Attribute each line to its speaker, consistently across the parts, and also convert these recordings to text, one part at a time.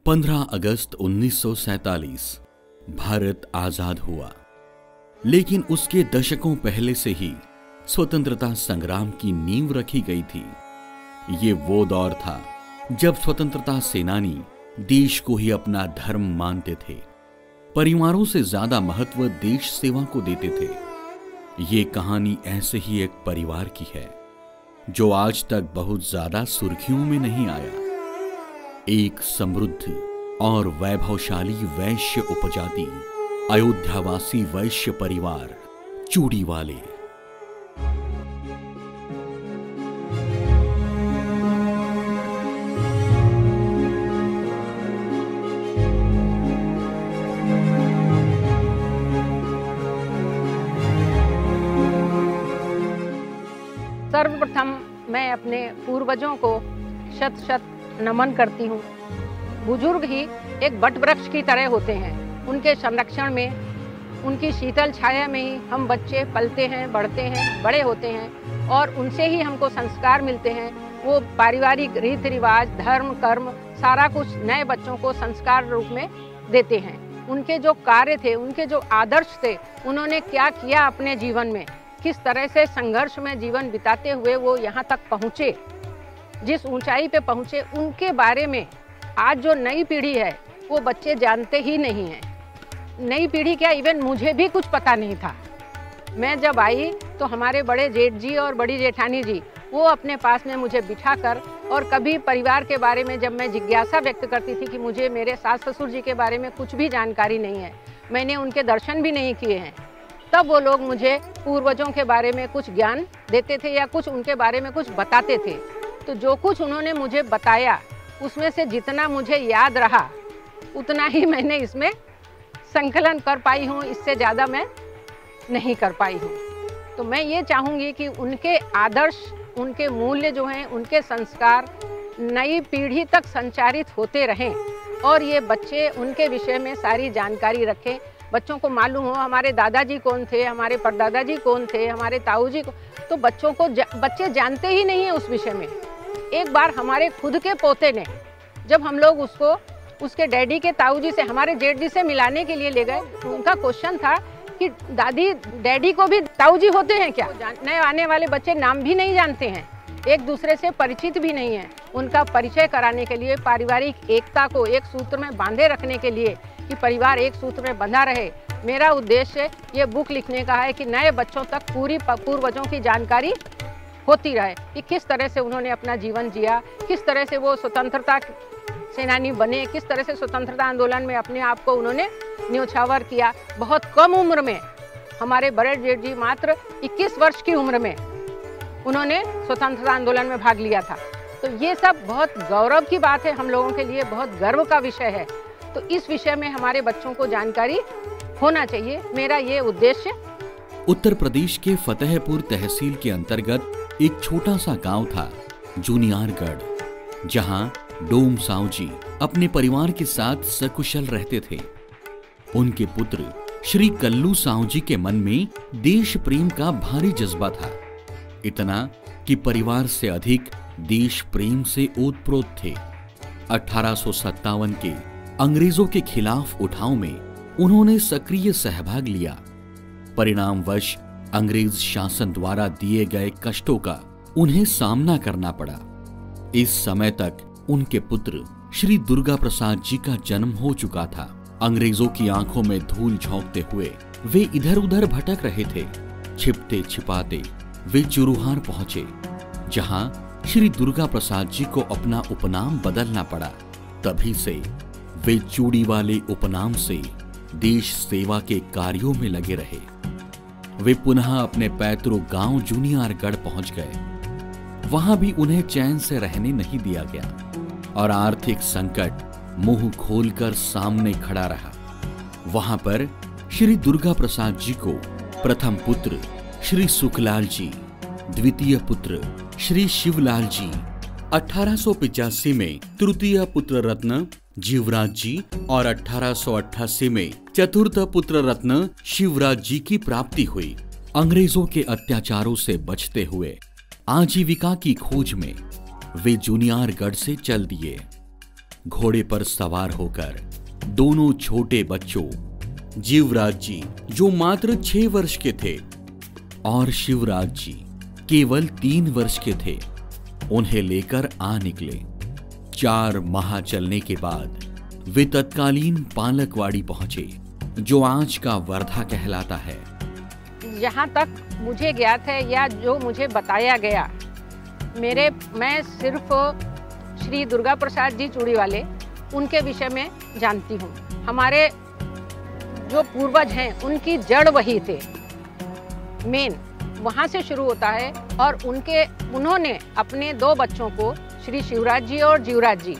Speaker 1: 15 अगस्त 1947 भारत आजाद हुआ, लेकिन उसके दशकों पहले से ही स्वतंत्रता संग्राम की नींव रखी गई थी। ये वो दौर था जब स्वतंत्रता सेनानी देश को ही अपना धर्म मानते थे, परिवारों से ज्यादा महत्व देश सेवा को देते थे। ये कहानी ऐसे ही एक परिवार की है जो आज तक बहुत ज्यादा सुर्खियों में नहीं आया। एक समृद्ध और वैभवशाली वैश्य उपजाति, अयोध्यावासी वैश्य परिवार चूड़ी वाले।
Speaker 2: सर्वप्रथम मैं अपने पूर्वजों को शत शत नमन करती हूँ। बुजुर्ग ही एक वट वृक्ष की तरह होते हैं। उनके संरक्षण में, उनकी शीतल छाया में ही हम बच्चे पलते हैं, बढ़ते हैं, बड़े होते हैं और उनसे ही हमको संस्कार मिलते हैं। वो पारिवारिक रीति रिवाज, धर्म, कर्म सारा कुछ नए बच्चों को संस्कार रूप में देते हैं। उनके जो कार्य थे, उनके जो आदर्श थे, उन्होंने क्या किया अपने जीवन में, किस तरह से संघर्ष में जीवन बिताते हुए वो यहाँ तक पहुँचे, जिस ऊंचाई पे पहुँचे, उनके बारे में आज जो नई पीढ़ी है वो बच्चे जानते ही नहीं हैं। नई पीढ़ी क्या, इवन मुझे भी कुछ पता नहीं था। मैं जब आई तो हमारे बड़े जेठ जी और बड़ी जेठानी जी वो अपने पास में मुझे बिठाकर, और कभी परिवार के बारे में जब मैं जिज्ञासा व्यक्त करती थी कि मुझे मेरे सास ससुर जी के बारे में कुछ भी जानकारी नहीं है, मैंने उनके दर्शन भी नहीं किए हैं, तब वो लोग मुझे पूर्वजों के बारे में कुछ ज्ञान देते थे या कुछ उनके बारे में कुछ बताते थे। तो जो कुछ उन्होंने मुझे बताया उसमें से जितना मुझे याद रहा उतना ही मैंने इसमें संकलन कर पाई हूँ, इससे ज़्यादा मैं नहीं कर पाई हूँ। तो मैं ये चाहूँगी कि उनके आदर्श, उनके मूल्य जो हैं, उनके संस्कार नई पीढ़ी तक संचारित होते रहें और ये बच्चे उनके विषय में सारी जानकारी रखें। बच्चों को मालूम हो हमारे दादाजी कौन थे, हमारे परदादाजी कौन थे, हमारे ताऊजी को, तो बच्चों को बच्चे जानते ही नहीं है उस विषय में। एक बार हमारे खुद के पोते ने, जब हम लोग उसको उसके डैडी के ताऊजी से, हमारे जेठ जी से मिलाने के लिए ले गए, उनका क्वेश्चन था कि दादी, डैडी को भी ताऊजी होते हैं क्या? नए आने वाले बच्चे नाम भी नहीं जानते हैं, एक दूसरे से परिचित भी नहीं है। उनका परिचय कराने के लिए, पारिवारिक एकता को एक सूत्र में बांधे रखने के लिए कि परिवार एक सूत्र में बंधा रहे, मेरा उद्देश्य ये बुक लिखने का है कि नए बच्चों तक पूरी पूर्वजों की जानकारी होती रहे कि किस तरह से उन्होंने अपना जीवन जिया, किस तरह से वो स्वतंत्रता सेनानी बने, किस तरह से स्वतंत्रता आंदोलन में अपने आप को उन्होंने न्योछावर किया। बहुत कम उम्र में, हमारे बड़े जेठ जी मात्र 21 वर्ष की उम्र में उन्होंने स्वतंत्रता आंदोलन में भाग लिया था। तो ये सब बहुत गौरव की बात है, हम लोगों के लिए बहुत गर्व का विषय है। तो इस विषय में हमारे बच्चों को जानकारी होना चाहिए, मेरा ये उद्देश्य।
Speaker 1: उत्तर प्रदेश के फतेहपुर तहसील के अंतर्गत एक छोटा सा गांव था जुनियारगढ़, जहां डोम साव जी अपने परिवार के साथ सकुशल रहते थे। उनके पुत्र श्री कल्लू साव जी के मन में देश प्रेम का भारी जज्बा था, इतना कि परिवार से अधिक देश प्रेम से ओतप्रोत थे। 1857 के अंग्रेजों के खिलाफ उठाव में उन्होंने सक्रिय सहभाग लिया। परिणामवश अंग्रेज शासन द्वारा दिए गए कष्टों का उन्हें सामना करना पड़ा। इस समय तक उनके पुत्र श्री दुर्गा प्रसाद जी का जन्म हो चुका था। अंग्रेजों की आंखों में धूल झोंकते हुए वे इधर उधर भटक रहे थे। छिपते छिपाते वे चुरुहार पहुंचे, जहां श्री दुर्गा प्रसाद जी को अपना उपनाम बदलना पड़ा। तभी से वे चूड़ी वाले उपनाम से देश सेवा के कार्यों में लगे रहे। वे पुनः अपने पैतृक गांव जुनियारगढ़ पहुंच गए। वहां भी उन्हें चैन से रहने नहीं दिया गया और आर्थिक संकट मुंह खोलकर सामने खड़ा रहा। वहां पर श्री दुर्गा प्रसाद जी को प्रथम पुत्र श्री सुखलाल जी, द्वितीय पुत्र श्री शिवलाल जी, 1885 में तृतीय पुत्र रत्न जीवराज जी और 1888 में चतुर्थ पुत्र रत्न शिवराज जी की प्राप्ति हुई। अंग्रेजों के अत्याचारों से बचते हुए आजीविका की खोज में वे जुनियारगढ़ से चल दिए। घोड़े पर सवार होकर दोनों छोटे बच्चों जीवराज जी जो मात्र 6 वर्ष के थे और शिवराज जी केवल 3 वर्ष के थे, उन्हें लेकर आ निकले। 4 माह चलने के बाद वे तत्कालीन पालकवाड़ी पहुंचे, जो आज का वर्धा कहलाता है।
Speaker 2: जहाँ तक मुझे ज्ञात है या जो मुझे बताया गया, मैं सिर्फ श्री दुर्गा प्रसाद जी चूड़ीवाले उनके विषय में जानती हूँ। हमारे जो पूर्वज हैं उनकी जड़ वही थे, मेन वहाँ से शुरू होता है। और उन्होंने अपने 2 बच्चों को, श्री शिवराज जी और जीवराज जी,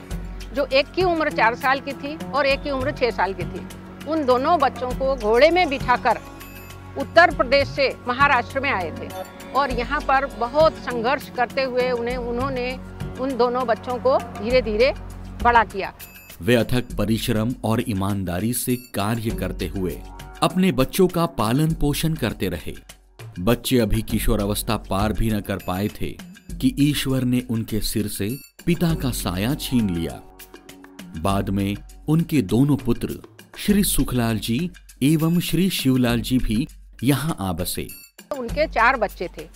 Speaker 2: जो एक की उम्र 4 साल की थी और एक की उम्र 6 साल की थी, उन दोनों बच्चों को घोड़े में बिठाकर उत्तर प्रदेश से महाराष्ट्र में आए थे और यहाँ पर बहुत संघर्ष करते हुए उन्होंने उन दोनों बच्चों को धीरे धीरे बड़ा किया।
Speaker 1: वे अथक परिश्रम और ईमानदारी से कार्य करते हुए अपने बच्चों का पालन पोषण करते रहे। बच्चे अभी किशोरावस्था पार भी न कर पाए थे कि ईश्वर ने उनके सिर से पिता का साया छीन लिया। बाद में उनके दोनों पुत्र श्री सुखलाल जी एवं श्री शिवलाल जी भी यहाँ आ बसे।
Speaker 2: उनके 4 बच्चे थे।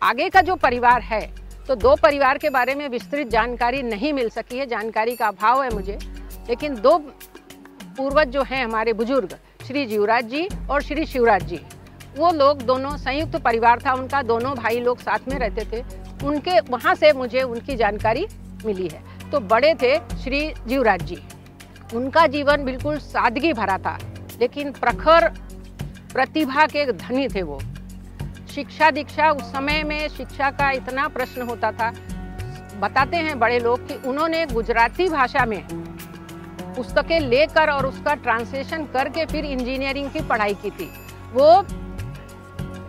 Speaker 2: आगे का जो परिवार है, तो 2 परिवार के बारे में विस्तृत जानकारी नहीं मिल सकी है, जानकारी का अभाव है मुझे। लेकिन 2 पूर्वज जो हैं हमारे बुजुर्ग, श्री जीवराज जी और श्री शिवराज जी, वो लोग दोनों संयुक्त परिवार था उनका, दोनों भाई लोग साथ में रहते थे। उनके वहाँ से मुझे उनकी जानकारी मिली है। तो बड़े थे श्री जीवराज जी, उनका जीवन बिल्कुल सादगी भरा था, लेकिन प्रखर प्रतिभा के धनी थे वो। शिक्षा दीक्षा, उस समय में शिक्षा का इतना प्रश्न होता था। बताते हैं बड़े लोग कि उन्होंने गुजराती भाषा में पुस्तकें लेकर और उसका ट्रांसलेशन करके फिर इंजीनियरिंग की पढ़ाई की थी। वो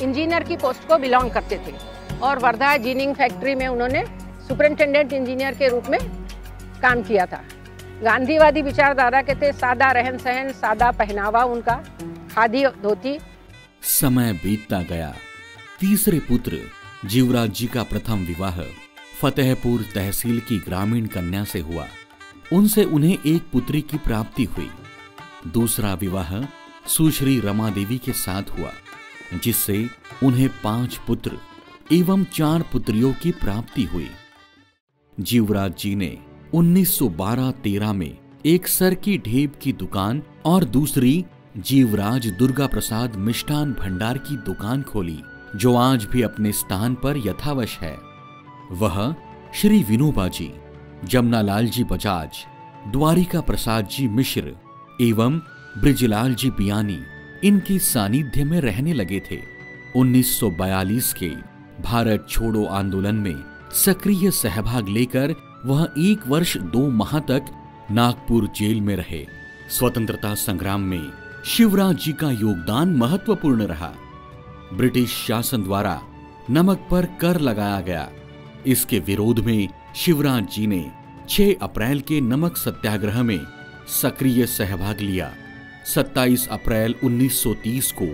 Speaker 2: इंजीनियर की पोस्ट को बिलोंग करते थे और वर्धा जिनिंग फैक्ट्री में उन्होंने सुपरिंटेंडेंट इंजीनियर के रूप में काम किया था। गांधीवादी विचारधारा के थे, सादा रहन सहन, सादा पहनावा उनका, खादी धोती।
Speaker 1: समय बीतता गया। तीसरे पुत्र जीवराज जी का प्रथम विवाह फतेहपुर तहसील की ग्रामीण कन्या से हुआ। उनसे उन्हें एक पुत्री की प्राप्ति हुई। दूसरा विवाह सुश्री रमा देवी के साथ हुआ, जिससे उन्हें 5 पुत्र एवं 4 पुत्रियों की प्राप्ति हुई। जीवराज जी ने 1912-13 में एक सर की ढेब की दुकान और दूसरी जीवराज दुर्गा प्रसाद मिष्ठान भंडार की दुकान खोली, जो आज भी अपने स्थान पर यथावश है। वह श्री विनोबा जी, जमनालाल जी बजाज, द्वारिका प्रसाद जी मिश्र एवं ब्रिजलाल जी बियानी इनके सानिध्य में रहने लगे थे। 1942 के भारत छोड़ो आंदोलन में सक्रिय सहभाग लेकर वह 1 वर्ष 2 माह तक नागपुर जेल में रहे। स्वतंत्रता संग्राम में शिवराज जी का योगदान महत्वपूर्ण रहा। ब्रिटिश शासन द्वारा नमक पर कर लगाया गया। इसके विरोध में शिवराज जी ने 6 अप्रैल के नमक सत्याग्रह में सक्रिय सहभाग लिया। 27 अप्रैल 1930 को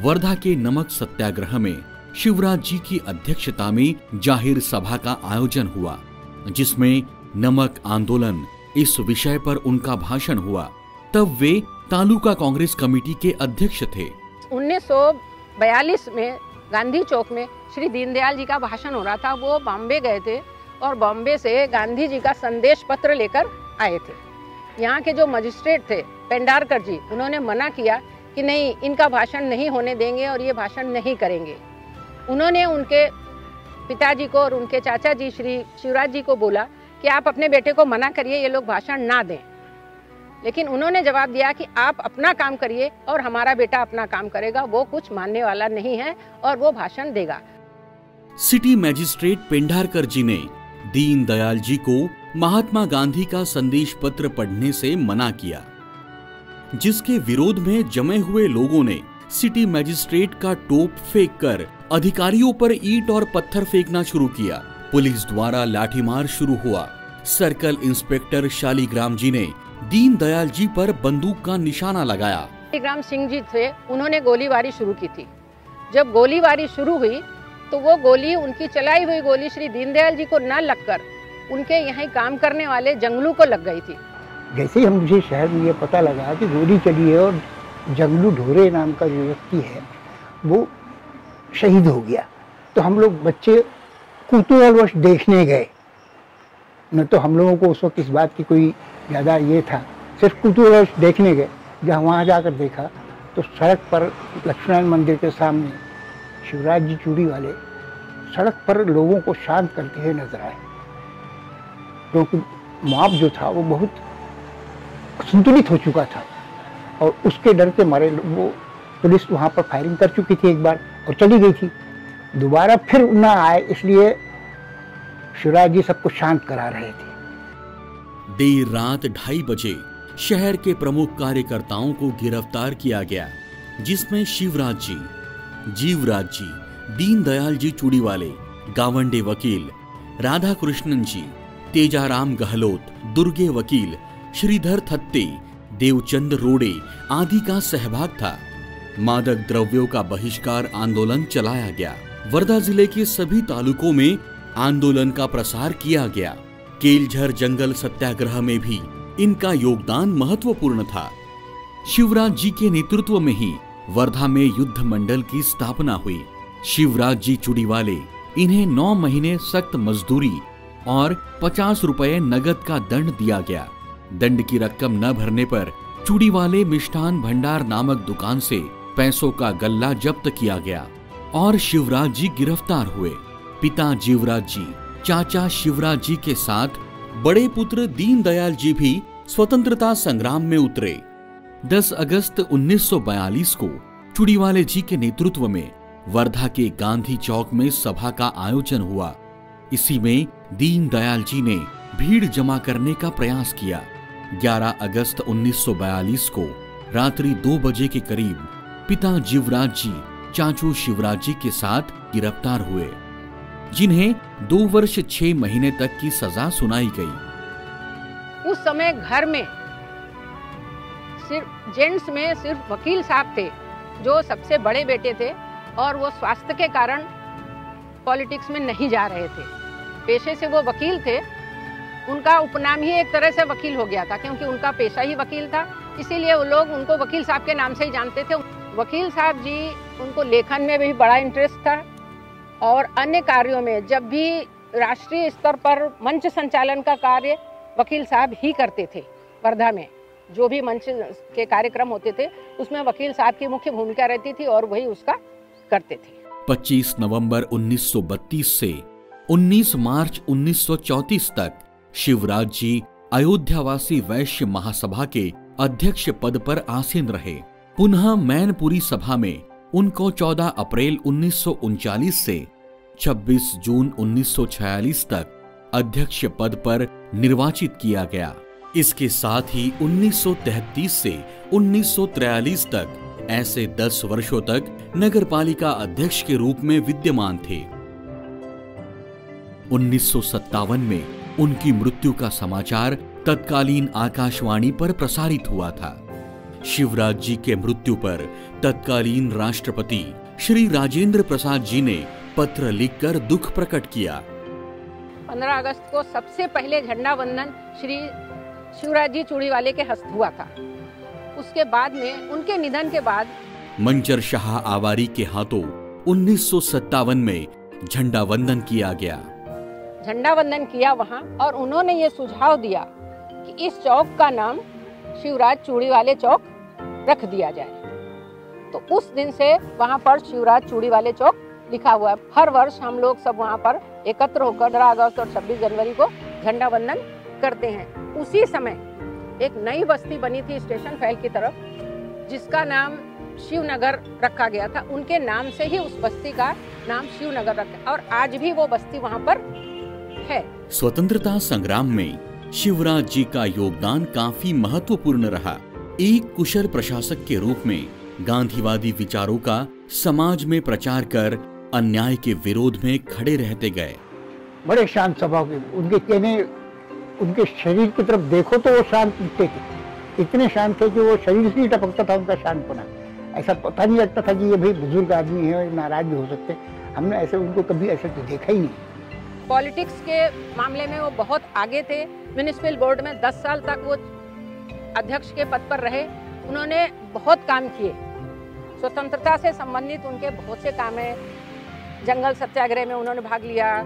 Speaker 1: वर्धा के नमक सत्याग्रह में शिवराज जी की अध्यक्षता में जाहिर सभा का आयोजन हुआ, जिसमें नमक आंदोलन इस विषय पर उनका भाषण हुआ। तब वे तालुका कांग्रेस कमेटी के अध्यक्ष थे।
Speaker 2: 1942 में गांधी चौक में श्री दीनदयाल जी का भाषण हो रहा था। वो बॉम्बे गए थे और बॉम्बे से गांधी जी का संदेश पत्र लेकर आए थे। यहाँ के जो मजिस्ट्रेट थे पेंडारकर जी, उन्होंने मना किया कि नहीं, इनका भाषण नहीं होने देंगे और ये भाषण नहीं करेंगे। उन्होंने उनके पिताजी को और उनके चाचा जी श्री शिवराज जी को बोला कि आप अपने बेटे को मना करिए, ये लोग भाषण ना दें। लेकिन उन्होंने जवाब दिया कि आप अपना काम करिए और हमारा बेटा अपना काम करेगा, वो कुछ मानने वाला नहीं है और वो भाषण देगा।
Speaker 1: सिटी मजिस्ट्रेट पेंडारकर जी ने दीनदयाल जी को महात्मा गांधी का संदेश पत्र पढ़ने से मना किया, जिसके विरोध में जमे हुए लोगों ने सिटी मजिस्ट्रेट का टोप फेंक कर अधिकारियों पर ईंट और पत्थर फेंकना शुरू किया। पुलिस द्वारा लाठीमार शुरू हुआ। सर्कल इंस्पेक्टर शालीग्राम जी ने दीनदयाल जी पर बंदूक का निशाना लगाया।
Speaker 2: शालीग्राम सिंह जी थे, उन्होंने गोलीबारी शुरू की थी। जब गोलीबारी शुरू हुई तो वो गोली, उनकी चलाई हुई गोली श्री दीनदयाल जी को न लगकर उनके यहाँ काम करने वाले जंगलू को लग गई थी।
Speaker 3: जैसे ही हम मुझे शहर में ये पता लगा कि गोली चली है और जंगलू ढोरे नाम का जो व्यक्ति है वो शहीद हो गया, तो हम लोग बच्चे कुतूहलवश देखने गए। न तो हम लोगों को उस वक्त इस बात की कोई ज़्यादा ये था, सिर्फ कुतूहलवश देखने गए। जहाँ वहाँ जाकर देखा तो सड़क पर लक्ष्मण मंदिर के सामने शिवराज जी चूड़ी वाले सड़क पर लोगों को शांत करते हुए नजर आए, क्योंकि मॉब जो था वो बहुत संतुलित हो चुका था और उसके डर के मारे वो पुलिस वहाँ पर फायरिंग कर चुकी थी एक बार और चली गई थी, दोबारा फिर ना आए, इसलिए शिवराज जी सबको शांत करा रहे थे।
Speaker 1: देर रात 2:30 बजे शहर के प्रमुख कार्यकर्ताओं को गिरफ्तार किया गया, जिसमें शिवराज जी, जीवराज जी, दीनदयाल जी चूड़ीवाले, गावंडे वकील, राधा कृष्णन जी, तेजाराम गहलोत, दुर्गे वकील, श्रीधर थत्ते, देवचंद रोड़े आदि का सहभाग था। मादक द्रव्यों का बहिष्कार आंदोलन चलाया गया। वर्धा जिले के सभी तालुकों में आंदोलन का प्रसार किया गया। केलझर जंगल सत्याग्रह में भी इनका योगदान महत्वपूर्ण था। शिवराज जी के नेतृत्व में ही वर्धा में युद्ध मंडल की स्थापना हुई। शिवराज जी चूड़ीवाले, इन्हें 9 महीने सख्त मजदूरी और 50 रुपए नगद का दंड दिया गया। दंड की रकम न भरने पर चूड़ीवाले मिष्ठान भंडार नामक दुकान से पैसों का गल्ला जब्त किया गया और शिवराज जी गिरफ्तार हुए। पिता जीवराज जी, चाचा शिवराज जी के साथ बड़े पुत्र दीनदयाल जी भी स्वतंत्रता संग्राम में उतरे। 10 अगस्त 1942 को चूड़ीवाले जी के नेतृत्व में वर्धा के गांधी चौक में सभा का आयोजन हुआ। इसी में दीनदयाल जी ने भीड़ जमा करने का प्रयास किया। 11 अगस्त 1942 को रात्रि 2 बजे के करीब पिता जीवराज जी चाचू शिवराज जी के साथ गिरफ्तार हुए, जिन्हें 2 वर्ष 6 महीने तक की सजा सुनाई गई।
Speaker 2: उस समय घर में सिर्फ जेंट्स में सिर्फ वकील साहब थे जो सबसे बड़े बेटे थे और वो स्वास्थ्य के कारण पॉलिटिक्स में नहीं जा रहे थे। पेशे से वो वकील थे, उनका उपनाम ही एक तरह से वकील हो गया था क्योंकि उनका पेशा ही वकील था, इसीलिए वो लोग उनको वकील साहब के नाम से ही जानते थे। वकील साहब जी, उनको लेखन में भी बड़ा इंटरेस्ट था और अन्य कार्यों में, जब भी राष्ट्रीय स्तर पर मंच संचालन का कार्य वकील साहब ही करते थे। वर्धा में जो भी मंच के कार्यक्रम होते थे उसमें वकील साहब की मुख्य भूमिका रहती थी और वही उसका करते थे।
Speaker 1: 25 नवंबर 1932 से 19 मार्च 1934 तक शिवराज जी अयोध्यावासी वैश्य महासभा के अध्यक्ष पद पर आसीन रहे। पुनः मैनपुरी सभा में उनको 14 अप्रैल 1939 से 26 जून 1946 तक अध्यक्ष पद पर निर्वाचित किया गया। इसके साथ ही 1933 से 1943 तक ऐसे 10 वर्षों तक नगरपालिका अध्यक्ष के रूप में विद्यमान थे। 1957 में उनकी मृत्यु का समाचार तत्कालीन आकाशवाणी पर प्रसारित हुआ था। शिवराज जी के मृत्यु पर तत्कालीन राष्ट्रपति श्री राजेंद्र प्रसाद जी ने पत्र लिखकर दुख प्रकट किया।
Speaker 2: 15 अगस्त को सबसे पहले झंडा वंदन श्री शिवराज जी चूड़ीवाले के हस्त हुआ था। उसके बाद में उनके निधन के बाद
Speaker 1: मंजर शाह आवारी के हाथों 1957 में झंडा वंदन किया गया।
Speaker 2: झंडा वंदन किया वहाँ और उन्होंने ये सुझाव दिया कि इस चौक का नाम शिवराज चूड़ीवाले चौक रख दिया जाए। तो उस दिन से वहाँ पर शिवराज चूड़ीवाले चौक लिखा हुआ है। हर वर्ष हम लोग सब वहाँ पर एकत्र होकर 15 अगस्त और 26 जनवरी को झंडा वंदन करते हैं। उसी समय एक नई बस्ती बनी थी स्टेशन फैल की तरफ, जिसका नाम शिवनगर रखा गया था। उनके नाम से ही उस बस्ती का नाम शिवनगर रखा और आज भी वो बस्ती वहाँ पर है।
Speaker 1: स्वतंत्रता संग्राम में शिवराज जी का योगदान काफी महत्वपूर्ण रहा। एक कुशल प्रशासक के रूप में गांधीवादी विचारों का समाज में प्रचार कर अन्याय के विरोध में खड़े रहते गए।
Speaker 3: बड़े शांत स्वभाव के, उनके कहने, उनके शरीर की तरफ देखो तो वो शांत दिखते थे। इतने शांत थे कि वो शरीर से ही टपकता था उनका शांतपना। ऐसा पता नहीं लगता था कि ये भाई बुजुर्ग आदमी है और नाराज भी हो सकते। हमने ऐसे उनको कभी ऐसे तो देखा ही नहीं।
Speaker 2: पॉलिटिक्स के मामले में वो बहुत आगे थे। म्युनिसिपल बोर्ड में 10 साल तक वो अध्यक्ष के पद पर रहे। उन्होंने बहुत काम किए, स्वतंत्रता से संबंधित उनके बहुत से काम है। जंगल सत्याग्रह में उन्होंने भाग लिया,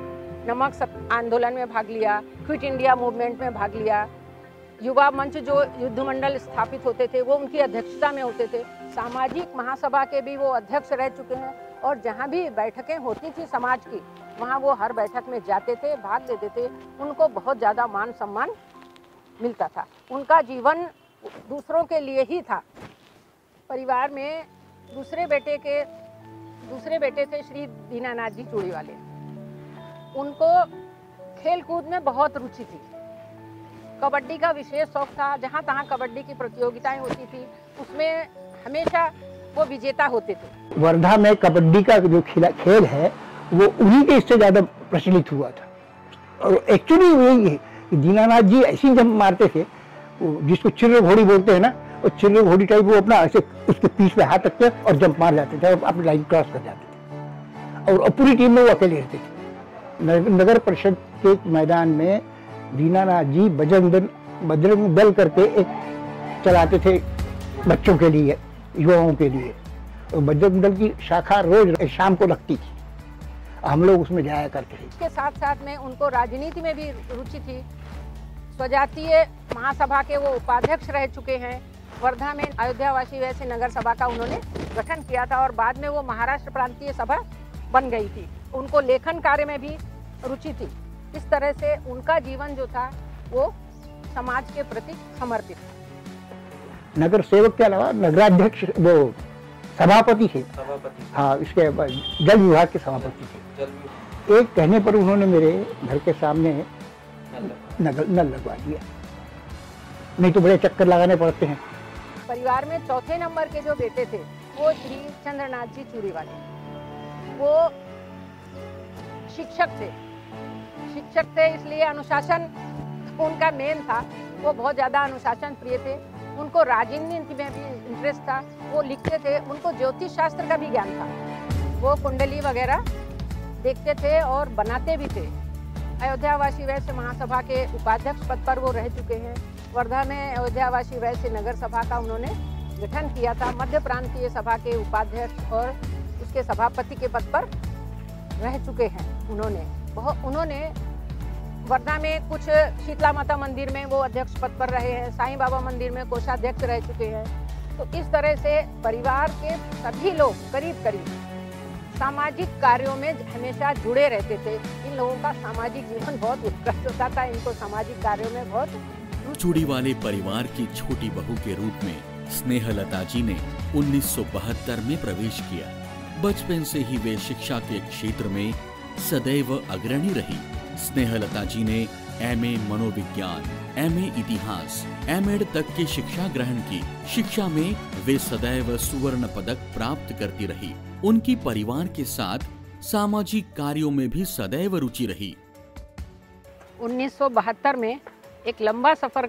Speaker 2: नमक आंदोलन में भाग लिया, क्विट इंडिया मूवमेंट में भाग लिया। युवा मंच जो युद्ध मंडल स्थापित होते थे वो उनकी अध्यक्षता में होते थे। सामाजिक महासभा के भी वो अध्यक्ष रह चुके हैं और जहाँ भी बैठकें होती थी समाज की, वहाँ वो हर बैठक में जाते थे, भाग लेते थे। उनको बहुत ज़्यादा मान सम्मान मिलता था। उनका जीवन दूसरों के लिए ही था। परिवार में दूसरे बेटे थे श्री दीनानाथ जी चूड़ीवाले। उनको खेल कूद में बहुत रुचि थी। कबड्डी का विशेष शौक था। जहाँ तहाँ कबड्डी की प्रतियोगिताएं होती थी, उसमें हमेशा वो विजेता होते थे।
Speaker 3: वर्धा में कबड्डी का जो खेल है वो उन्हीं के इससे ज़्यादा प्रचलित हुआ था। और एक्चुअली यही है कि दीनानाथ जी ऐसी जंप मारते थे, जिसको चिर्र घोड़ी बोलते हैं ना, और चिर्र घोड़ी टाइप वो अपना ऐसे उसके पीठ पे हाथ रखते और जंप मार जाते थे और अपनी लाइन क्रॉस कर जाते थे। और पूरी टीम में वो अकेले रहते थे। नगर परिषद के मैदान में दीनानाथ जी बजरंग दल करके एक चलाते थे बच्चों के लिए, युवाओं के लिए। और बजरंग दल की शाखा रोज शाम को लगती थी, हम लोग उसमें जाया करते थे।
Speaker 2: इसके साथ साथ में उनको राजनीति में भी रुचि थी। स्वजातीय महासभा के वो उपाध्यक्ष रह चुके हैं। वर्धा में अयोध्यावासी वैसे नगर सभा का उन्होंने गठन किया था और बाद में वो महाराष्ट्र प्रांतीय सभा बन गई थी। उनको लेखन कार्य में भी रुचि थी। इस तरह से उनका जीवन जो था वो समाज के प्रति समर्पित था।
Speaker 3: नगर सेवक के अलावा नगराध्यक्ष वो सभापति थे। हाँ, इसके जल विभाग के सभापति थे। एक कहने पर उन्होंने मेरे घर के सामने नल लगवा दिया, नहीं तो बड़े चक्कर लगाने पड़ते हैं।
Speaker 2: परिवार में चौथे नंबर के जो बेटे थे वो श्री चंद्रनाथ जी चूड़ीवाले। वो शिक्षक थे इसलिए अनुशासन उनका मेन था। वो बहुत ज़्यादा अनुशासन प्रिय थे। उनको राजनीति में भी इंटरेस्ट था। वो लिखते थे। उनको ज्योतिष शास्त्र का भी ज्ञान था। वो कुंडली वगैरह देखते थे और बनाते भी थे। अयोध्यावासी वैश्य महासभा के उपाध्यक्ष पद पर वो रह चुके हैं। वर्धा में अयोध्यावासी वैश्य नगर सभा का उन्होंने गठन किया था। मध्य प्रांतीय सभा के उपाध्यक्ष और उसके सभापति के पद पर रह चुके हैं। उन्होंने वर्धा में कुछ शीतला माता मंदिर में वो अध्यक्ष पद पर रहे हैं। साईं बाबा मंदिर में कोषाध्यक्ष रह चुके हैं। तो इस तरह से परिवार के सभी लोग करीब सामाजिक कार्यों में हमेशा जुड़े रहते थे। इन लोगों का सामाजिक जीवन बहुत उत्कृष्ट होता था। इनको सामाजिक कार्यों में बहुत।
Speaker 1: चूड़ीवाले परिवार की छोटी बहू के रूप में स्नेहलता जी ने 1972 में प्रवेश किया। बचपन से ही वे शिक्षा के क्षेत्र में सदैव अग्रणी रही। स्नेहलता जी ने एमए मनोविज्ञान, एमए इतिहास, एमएड तक की शिक्षा ग्रहण की। शिक्षा में वे सदैव स्वर्ण पदक प्राप्त करती रही। उनकी परिवार के साथ सामाजिक कार्यों में भी सदैव रुचि रही।
Speaker 2: 1972 में एक लंबा सफर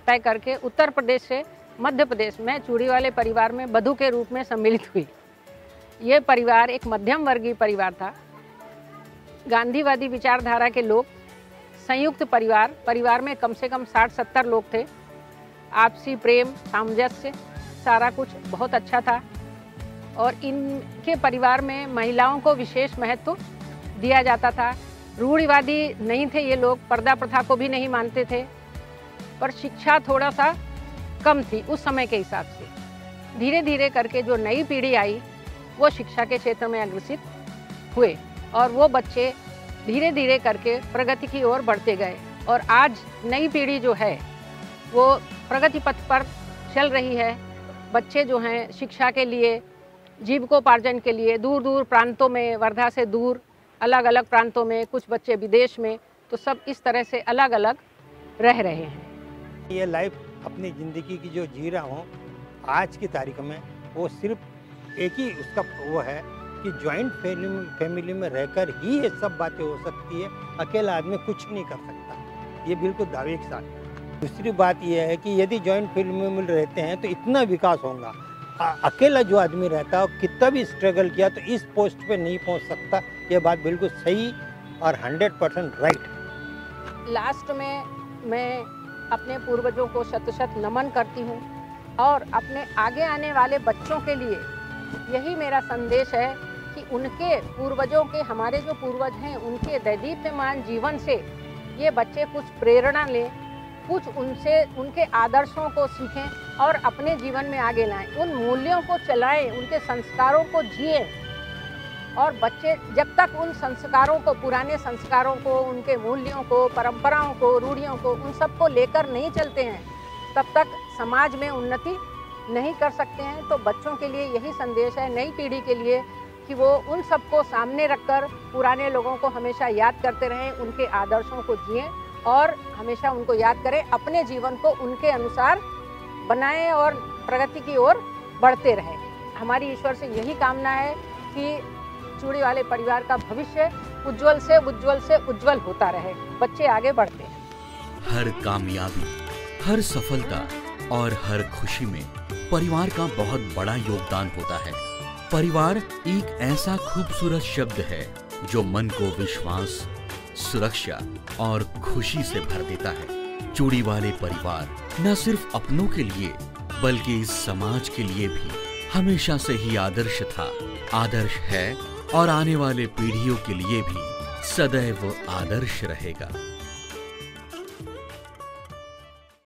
Speaker 2: तय करके उत्तर प्रदेश से मध्य प्रदेश में चूड़ीवाले परिवार में बधू के रूप में सम्मिलित हुई। ये परिवार एक मध्यम वर्गीय परिवार था। गांधीवादी विचारधारा के लोग, संयुक्त परिवार में कम से कम 60-70 लोग थे। आपसी प्रेम, सामंजस्य, सारा कुछ बहुत अच्छा था। और इनके परिवार में महिलाओं को विशेष महत्व दिया जाता था। रूढ़िवादी नहीं थे ये लोग, पर्दा प्रथा को भी नहीं मानते थे। पर शिक्षा थोड़ा सा कम थी उस समय के हिसाब से। धीरे धीरे करके जो नई पीढ़ी आई वो शिक्षा के क्षेत्र में अग्रसित हुए और वो बच्चे धीरे धीरे करके प्रगति की ओर बढ़ते गए। और आज नई पीढ़ी जो है वो प्रगति पथ पर चल रही है। बच्चे जो हैं शिक्षा के लिए, जीविकोपार्जन के लिए दूर दूर प्रांतों में, वर्धा से दूर अलग अलग प्रांतों में, कुछ बच्चे विदेश में, तो सब इस तरह से अलग अलग रह रहे हैं।
Speaker 4: ये लाइफ अपनी ज़िंदगी की जो जी रहा हूँ आज की तारीख में, वो सिर्फ एक ही उसका वो है कि जॉइंट फैमिली में रहकर ही ये सब बातें हो सकती है। अकेला आदमी कुछ नहीं कर सकता, ये बिल्कुल दावे के साथ। दूसरी बात ये है कि यदि जॉइंट फैमिली में रहते हैं तो इतना विकास होगा। अकेला जो आदमी रहता है कितना भी स्ट्रगल किया तो इस पोस्ट पे नहीं पहुंच सकता। ये बात बिल्कुल सही और 100% राइट।
Speaker 2: लास्ट में मैं अपने पूर्वजों को शत शत नमन करती हूँ और अपने आगे आने वाले बच्चों के लिए यही मेरा संदेश है कि उनके पूर्वजों के, हमारे जो पूर्वज हैं, उनके दैदीप्यमान जीवन से ये बच्चे कुछ प्रेरणा लें, कुछ उनसे, उनके आदर्शों को सीखें और अपने जीवन में आगे लाएं, उन मूल्यों को चलाएं, उनके संस्कारों को जिएं। और बच्चे जब तक उन संस्कारों को, पुराने संस्कारों को, उनके मूल्यों को, परंपराओं को, रूढ़ियों को, उन सबको लेकर नहीं चलते हैं, तब तक समाज में उन्नति नहीं कर सकते हैं। तो बच्चों के लिए यही संदेश है, नई पीढ़ी के लिए, कि वो उन सबको सामने रखकर पुराने लोगों को हमेशा याद करते रहें, उनके आदर्शों को जिएं और हमेशा उनको याद करें, अपने जीवन को उनके अनुसार बनाएं और प्रगति की ओर बढ़ते रहें। हमारी ईश्वर से यही कामना है कि चूड़ी वाले परिवार का भविष्य उज्जवल से उज्जवल होता रहे, बच्चे आगे बढ़ते हैं।
Speaker 1: हर कामयाबी, हर सफलता और हर खुशी में परिवार का बहुत बड़ा योगदान होता है। परिवार एक ऐसा खूबसूरत शब्द है जो मन को विश्वास, सुरक्षा और खुशी से भर देता है। चूड़ी वाले परिवार न सिर्फ अपनों के लिए बल्कि इस समाज के लिए भी हमेशा से ही आदर्श था, आदर्श है और आने वाले पीढ़ियों के लिए भी सदैव आदर्श रहेगा।